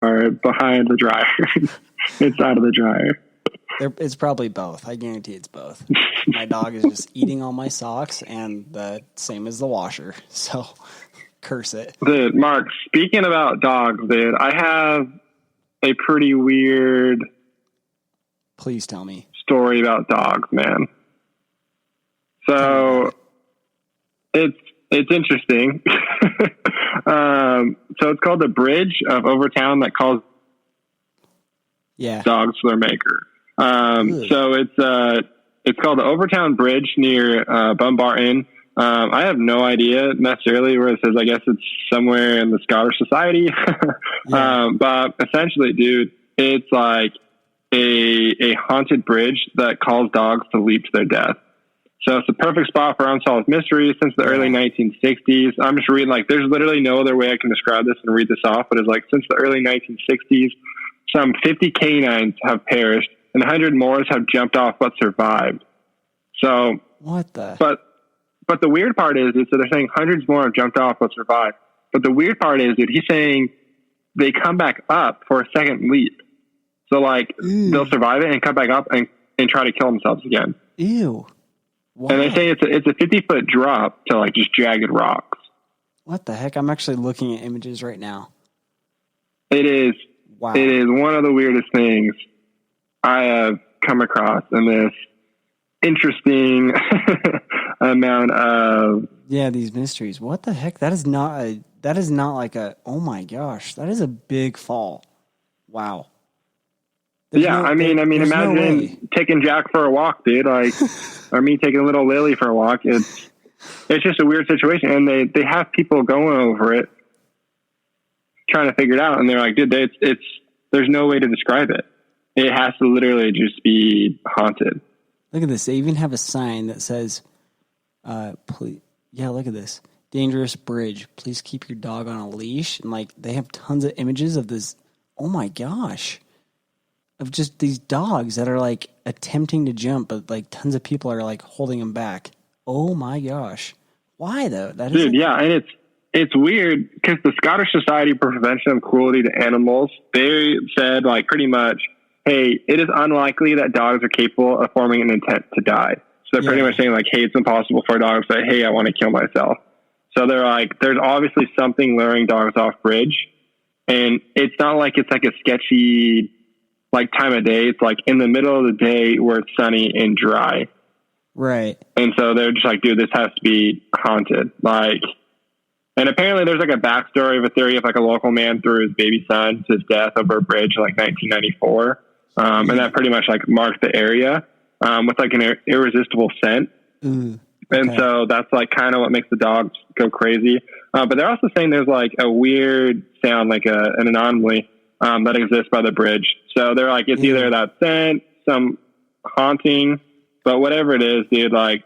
behind the dryer, inside of the dryer. It's probably both. I guarantee it's both. My dog is just eating all my socks, and the same as the washer. So, curse it. Dude, Mark, speaking about dogs, dude, I have a pretty weird... Please tell me. ...story about dogs, man. So, it's interesting. So it's called the Bridge of Overtown that calls dogs to their maker. So it's called the Overtown Bridge near Dumbarton. I have no idea necessarily where it says. I guess it's somewhere in the Scottish Society. But essentially, dude, it's like a haunted bridge that calls dogs to leap to their death. So it's a perfect spot for unsolved mysteries since the early 1960s. I'm just reading, like, there's literally no other way I can describe this and read this off, but it's like, since the early 1960s, some 50 canines have perished and 100 more have jumped off but survived. So, what the? But the weird part is so they're saying hundreds more have jumped off but survived. But the weird part is, dude, he's saying they come back up for a second leap. So, like, they'll survive it and come back up and try to kill themselves again. Ew. Wow. And they say it's a 50-foot drop to, like, just jagged rocks. What the heck? I'm actually looking at images right now. It is. Wow. It is one of the weirdest things I have come across in this interesting amount of... Yeah, these mysteries. What the heck? That is not like a... Oh, my gosh. That is a big fall. Wow. I mean, imagine taking Jack for a walk, dude. Like, or me taking little Lily for a walk. It's just a weird situation, and they have people going over it, trying to figure it out, and they're like, dude, there's no way to describe it. It has to literally just be haunted. Look at this. They even have a sign that says, please, look at this. Dangerous bridge. Please keep your dog on a leash. And, like, they have tons of images of this. Oh, my gosh. Of just these dogs that are, like, attempting to jump, but, like, tons of people are, like, holding them back. Oh, my gosh. Why, though? Dude, and it's weird because the Scottish Society for Prevention of Cruelty to Animals, they said, like, pretty much, hey, it is unlikely that dogs are capable of forming an intent to die. So they're pretty much saying, like, hey, it's impossible for a dog to say, hey, I want to kill myself. So they're like, there's obviously something luring dogs off bridge. And it's not like it's like a sketchy, like, time of day. It's like in the middle of the day where it's sunny and dry. Right. And so they're just like, dude, this has to be haunted. Like, and apparently there's like a backstory of a theory of like a local man threw his baby son to his death over a bridge in like 1994. And that pretty much like marked the area with like an irresistible scent. Okay. And so that's like kind of what makes the dogs go crazy. But they're also saying there's like a weird sound, like an anomaly that exists by the bridge. So they're like, it's either that scent, some haunting, but whatever it is, dude, like,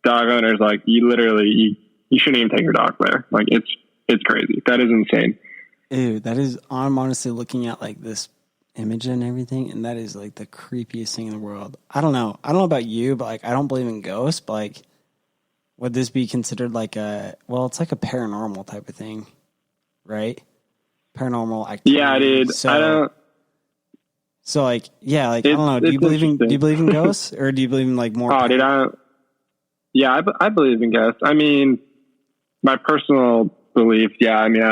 dog owners, like, you literally, you shouldn't even take your dog there. Like, it's crazy. That is insane. Ew, I'm honestly looking at, like, this image and everything, and that is, like, the creepiest thing in the world. I don't know about you, but, like, I don't believe in ghosts, but, like, would this be considered like it's like a paranormal type of thing, right? Paranormal activity. Yeah, dude. So, I don't. So, like, yeah, like, I don't know. Do you believe in ghosts, or do you believe in, like, more? Oh, dude, I believe in ghosts. I mean, my personal belief, I mean,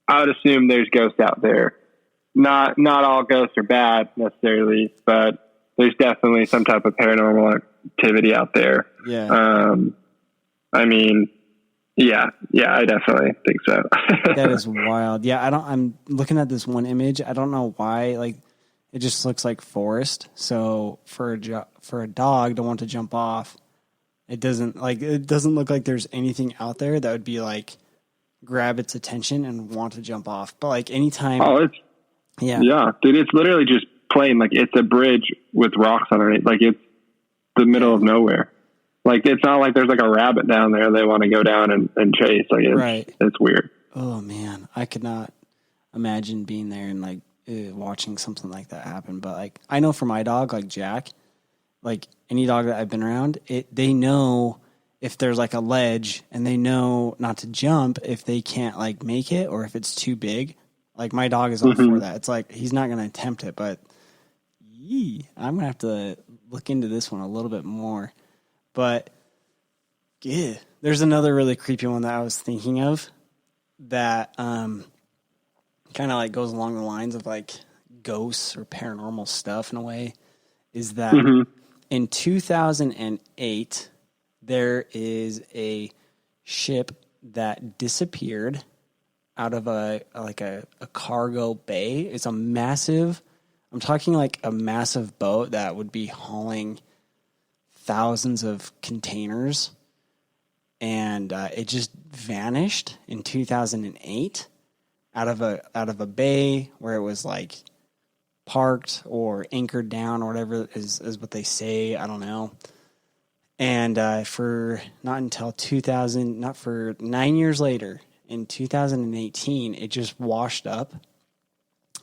I would assume there's ghosts out there. Not all ghosts are bad necessarily, but there's definitely some type of paranormal activity out there. Yeah. I mean, yeah, I definitely think so. That is wild. Yeah, I'm looking at this one image. I don't know why, like, it just looks like forest. So for a dog to want to jump off, it doesn't look like there's anything out there that would be like grab its attention and want to jump off. But like anytime, yeah, dude, it's literally just plain. Like, it's a bridge with rocks underneath. Like, it's the middle of nowhere. Like, it's not like there's like a rabbit down there they want to go down and chase. Like, it's weird. Oh man, I could not imagine being there and like watching something like that happen. But like, I know for my dog, like Jack, like any dog that I've been around, they know if there's like a ledge, and they know not to jump if they can't like make it, or if it's too big. Like, my dog is all for that. It's like, he's not going to attempt it, but I'm going to have to look into this one a little bit more. But, yeah, there's another really creepy one that I was thinking of that kind of like goes along the lines of like ghosts or paranormal stuff in a way, is that in 2008, there is a ship that disappeared out of a cargo bay. It's a massive, I'm talking like a massive boat that would be hauling thousands of containers. And it just vanished in 2008 out of a bay where it was like parked or anchored down or whatever is what they say. I don't know. And for 9 years later, in 2018, it just washed up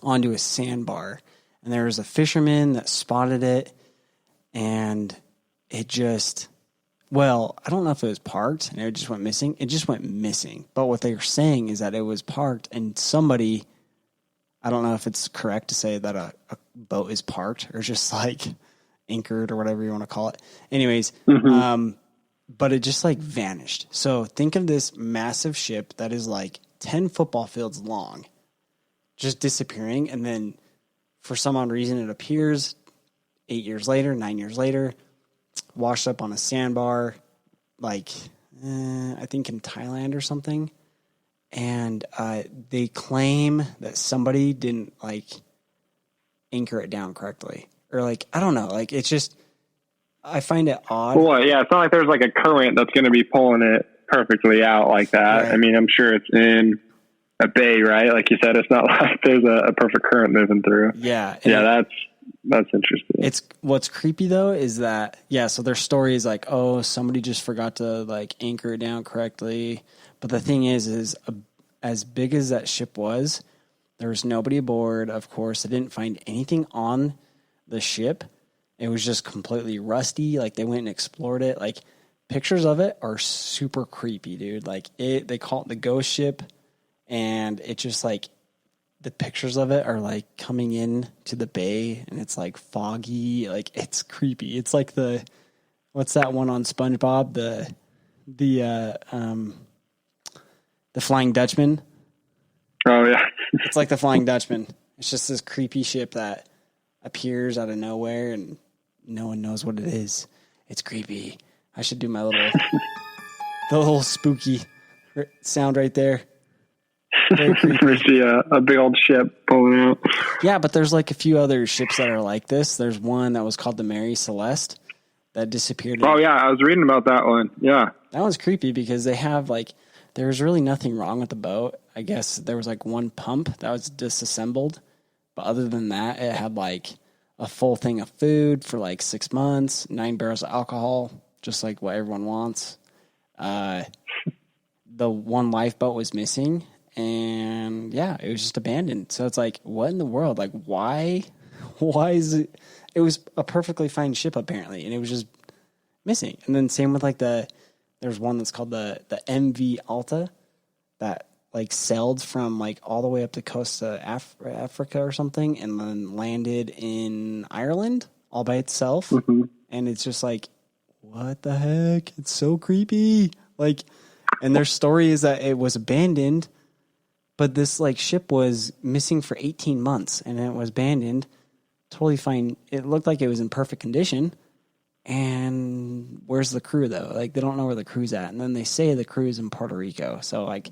onto a sandbar. And there was a fisherman that spotted it, and it just, well, I don't know if it was parked and it just went missing. It just went missing. But what they were saying is that it was parked, and somebody, I don't know if it's correct to say that a boat is parked or just like anchored or whatever you want to call it. Anyways, but it just like vanished. So think of this massive ship that is like 10 football fields long, just disappearing. And then for some odd reason, it appears 9 years later, washed up on a sandbar, like, I think in Thailand or something. And they claim that somebody didn't like anchor it down correctly. Or like, I don't know, like it's just, I find it odd. Well, yeah, it's not like there's like a current that's going to be pulling it perfectly out like that. Right. I mean, I'm sure it's in a bay, right? Like you said, it's not like there's a perfect current moving through. Yeah. Yeah, that's interesting. It's what's creepy though is that, yeah, so their story is like, oh, somebody just forgot to like anchor it down correctly. But the thing is as big as that ship was, there was nobody aboard. Of course, they didn't find anything on the ship. It was just completely rusty. Like they went and explored it. Like pictures of it are super creepy, dude. Like they call it the ghost ship, and it just like the pictures of it are like coming in to the bay, and it's like foggy. Like it's creepy. It's like what's that one on SpongeBob? The Flying Dutchman. Oh yeah. It's like the Flying Dutchman. It's just this creepy ship that appears out of nowhere and no one knows what it is. It's creepy. I should do my the little spooky sound right there. Very creepy. See a big old ship pulling out. Yeah, but there's like a few other ships that are like this. There's one that was called the Mary Celeste that disappeared. Oh yeah, I was reading about that one. Yeah. That one's creepy because they have like, there was really nothing wrong with the boat. I guess there was like one pump that was disassembled. But other than that, it had like a full thing of food for like 6 months, 9 barrels of alcohol, just like what everyone wants. The one lifeboat was missing, and yeah, it was just abandoned. So it's like, what in the world? Like, why is it? It was a perfectly fine ship apparently, and it was just missing. And then same with like there's one that's called the MV Alta that like sailed from like all the way up the coast of Africa or something, and then landed in Ireland all by itself. And it's just like, what the heck? It's so creepy. Like, and their story is that it was abandoned, but this like ship was missing for 18 months, and it was abandoned. Totally fine. It looked like it was in perfect condition. And where's the crew though? Like they don't know where the crew's at. And then they say the crew's in Puerto Rico. So like,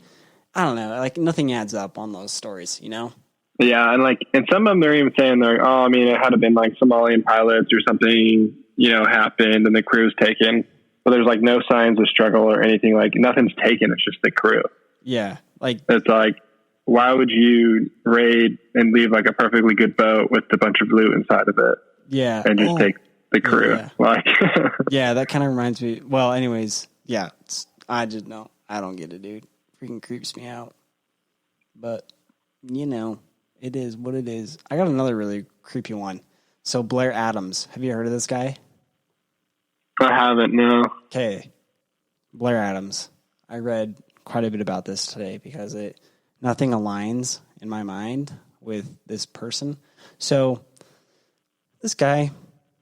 I don't know, like nothing adds up on those stories, you know? Yeah, and some of them they're even saying it had to been like Somalian pilots or something, happened and the crew's taken. But there's like no signs of struggle or anything, like nothing's taken, it's just the crew. Yeah. Like it's like, why would you raid and leave like a perfectly good boat with a bunch of loot inside of it? Yeah. And just take the crew. Yeah. Like yeah, that kind of reminds me. Well, anyways, yeah, I don't get it, dude. Freaking creeps me out. But, it is what it is. I got another really creepy one. So Blair Adams, have you heard of this guy? I haven't, no. Okay. Blair Adams. I read quite a bit about this today because nothing aligns in my mind with this person. So this guy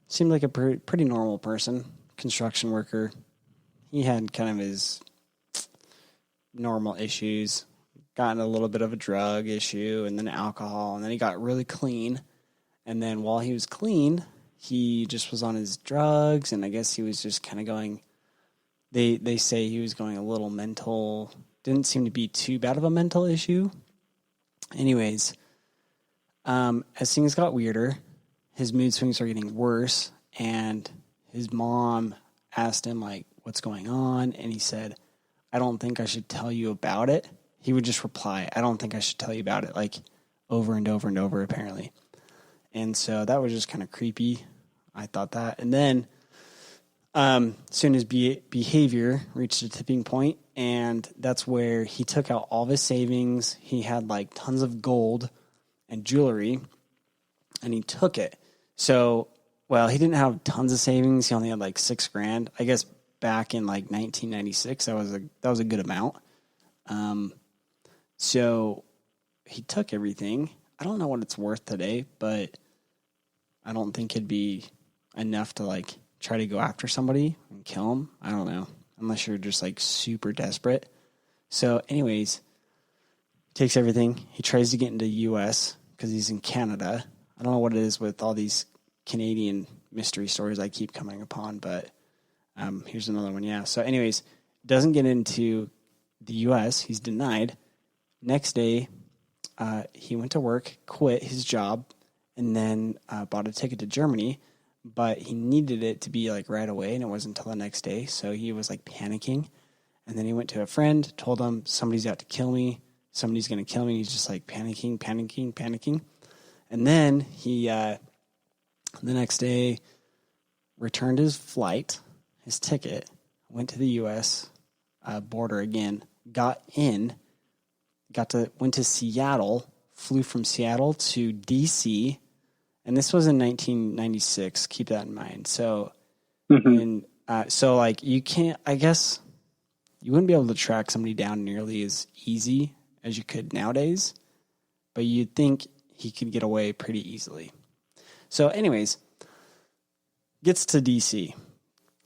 seemed like a pretty normal person, construction worker. He had kind of his normal issues, gotten a little bit of a drug issue and then alcohol, and then he got really clean. And then while he was clean, he just was on his drugs, and I guess he was just kind of going, they say he was going a little mental, didn't seem to be too bad of a mental issue. Anyways, as things got weirder, his mood swings are getting worse, and his mom asked him, like, what's going on? And he said, I don't think I should tell you about it. He would just reply, I don't think I should tell you about it, like, over and over and over, apparently. And so that was just kind of creepy. I thought that. And then soon his behavior reached a tipping point, and that's where he took out all of his savings. He had, like, tons of gold and jewelry, and he took it. So, well, he didn't have tons of savings. He only had like $6,000. I guess back in like 1996, that was a good amount. So he took everything. I don't know what it's worth today, but I don't think it'd be enough to like try to go after somebody and kill him. I don't know, unless you're just like super desperate. So anyways, he takes everything. He tries to get into the U.S. because he's in Canada. I don't know what it is with all these Canadian mystery stories I keep coming upon, but here's another one. Yeah. So anyways, doesn't get into the U.S. He's denied. Next day, he went to work, quit his job, and then bought a ticket to Germany, but he needed it to be like right away, and it wasn't until the next day. So he was like panicking. And then he went to a friend, told him somebody's out to kill me. Somebody's going to kill me. He's just like panicking. And then he, the next day, returned his flight, his ticket, went to the U.S. Border again, went to Seattle, flew from Seattle to D.C., and this was in 1996. Keep that in mind. So, like you can't, I guess, you wouldn't be able to track somebody down nearly as easy as you could nowadays, but you'd think he could get away pretty easily. So anyways, gets to D.C.,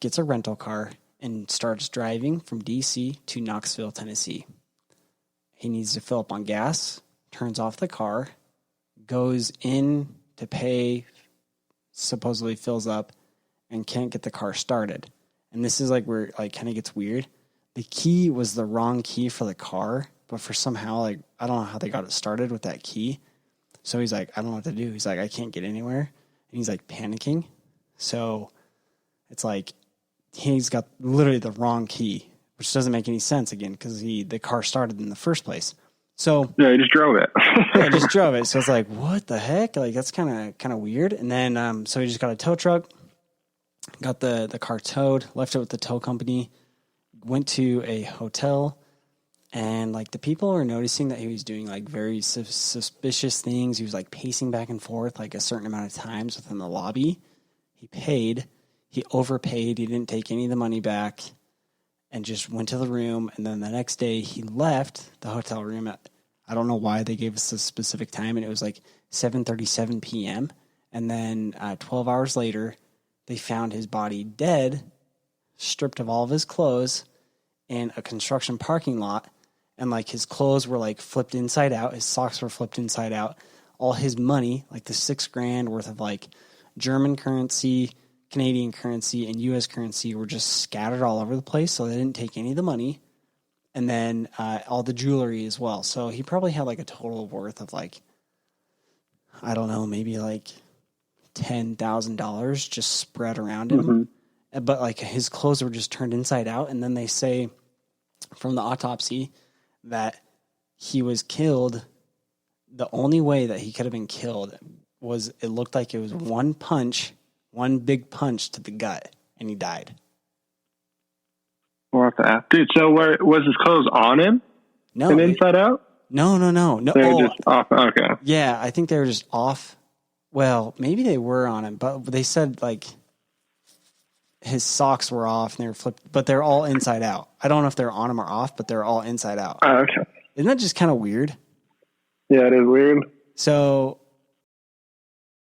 gets a rental car, and starts driving from D.C. to Knoxville, Tennessee. He needs to fill up on gas, turns off the car, goes in to pay, supposedly fills up, and can't get the car started. And this is like where it like kind of gets weird. The key was the wrong key for the car, but for somehow, like, I don't know how they got it started with that key. So he's like, I don't know what to do. He's like, I can't get anywhere. And he's like panicking. So it's like he's got literally the wrong key, which doesn't make any sense again because the car started in the first place. So yeah, he just drove it. Yeah, just drove it. So it's like, what the heck? Like that's kind of weird. And then so he just got a tow truck, got the car towed, left it with the tow company, went to a hotel. And, like, the people were noticing that he was doing, like, very suspicious things. He was, like, pacing back and forth, like, a certain amount of times within the lobby. He paid. He overpaid. He didn't take any of the money back and just went to the room. And then the next day, he left the hotel room at, I don't know why they gave us a specific time, and it was, like, 7:37 p.m. And then 12 hours later, they found his body dead, stripped of all of his clothes, in a construction parking lot. And, like, his clothes were, like, flipped inside out. His socks were flipped inside out. All his money, like the $6,000 worth of, like, German currency, Canadian currency, and U.S. currency were just scattered all over the place. So they didn't take any of the money. And then all the jewelry as well. So he probably had, like, a total worth of, like, I don't know, maybe, like, $10,000 just spread around him. Mm-hmm. But, like, his clothes were just turned inside out. And then they say from the autopsy that he was killed. The only way that he could have been killed was it looked like it was one big punch to the gut, and he died. What the F? Dude, so where was his clothes on him? No. And inside out? No. They were just off. Okay. Yeah, I think they were just off. Well, maybe they were on him, but they said, like, his socks were off and they were flipped, but they're all inside out. I don't know if they're on him or off, but they're all inside out. Oh, okay. Isn't that just kind of weird? Yeah, it is weird. So